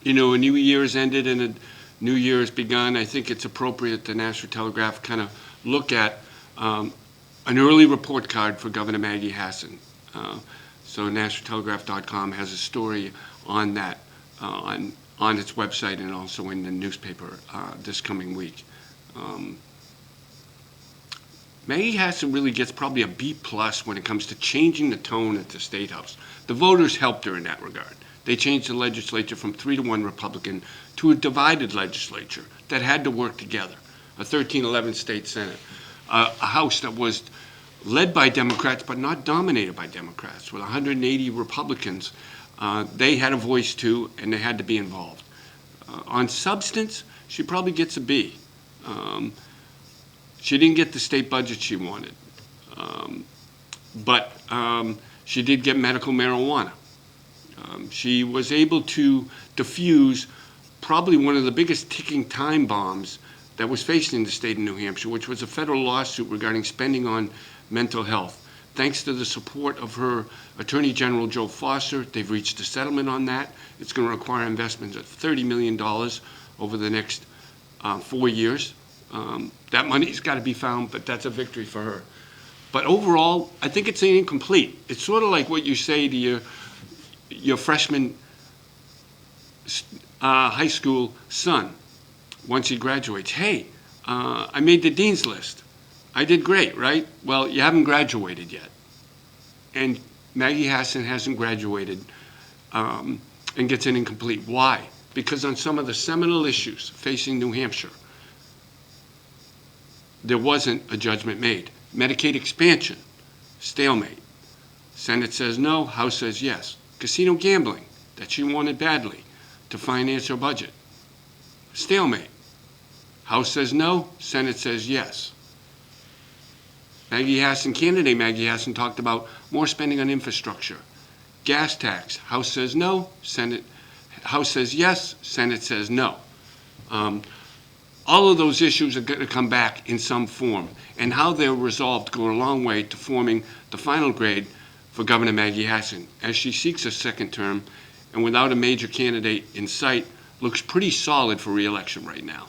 a new year has ended and a new year has begun. I think it's appropriate the National Telegraph kind of look at an early report card for Governor Maggie Hassan. So nationaltelegraph.com has a story on that on its website and also in the newspaper this coming week. Maggie Hassan really gets probably a B+ when it comes to changing the tone at the State House. The voters helped her in that regard. They changed the legislature from 3-1 Republican to a divided legislature that had to work together. A 13-11 state Senate, a House that was led by Democrats but not dominated by Democrats. With 180 Republicans, they had a voice too, and they had to be involved. On substance, she probably gets a B. She didn't get the state budget she wanted, but she did get medical marijuana. She was able to diffuse probably one of the biggest ticking time bombs that was facing the state of New Hampshire, which was a federal lawsuit regarding spending on mental health. Thanks to the support of her Attorney General Joe Foster, they've reached a settlement on that. It's going to require investments of $30 million over the next 4 years. That money's got to be found, but that's a victory for her. But overall, I think it's incomplete. It's sort of like what you say to your freshman high school son once he graduates. Hey, I made the dean's list. I did great, right? Well, you haven't graduated yet. And Maggie Hassan hasn't graduated and gets an incomplete. Why? Because on some of the seminal issues facing New Hampshire, there wasn't a judgment made. Medicaid expansion, stalemate. Senate says no, House says yes. Casino gambling, that she wanted badly to finance her budget. Stalemate. House says no, Senate says yes. Candidate Maggie Hassan talked about more spending on infrastructure. Gas tax, House says no, House says yes, Senate says no. All of those issues are going to come back in some form, and how they're resolved go a long way to forming the final grade for Governor Maggie Hassan as she seeks a second term and without a major candidate in sight looks pretty solid for re-election right now.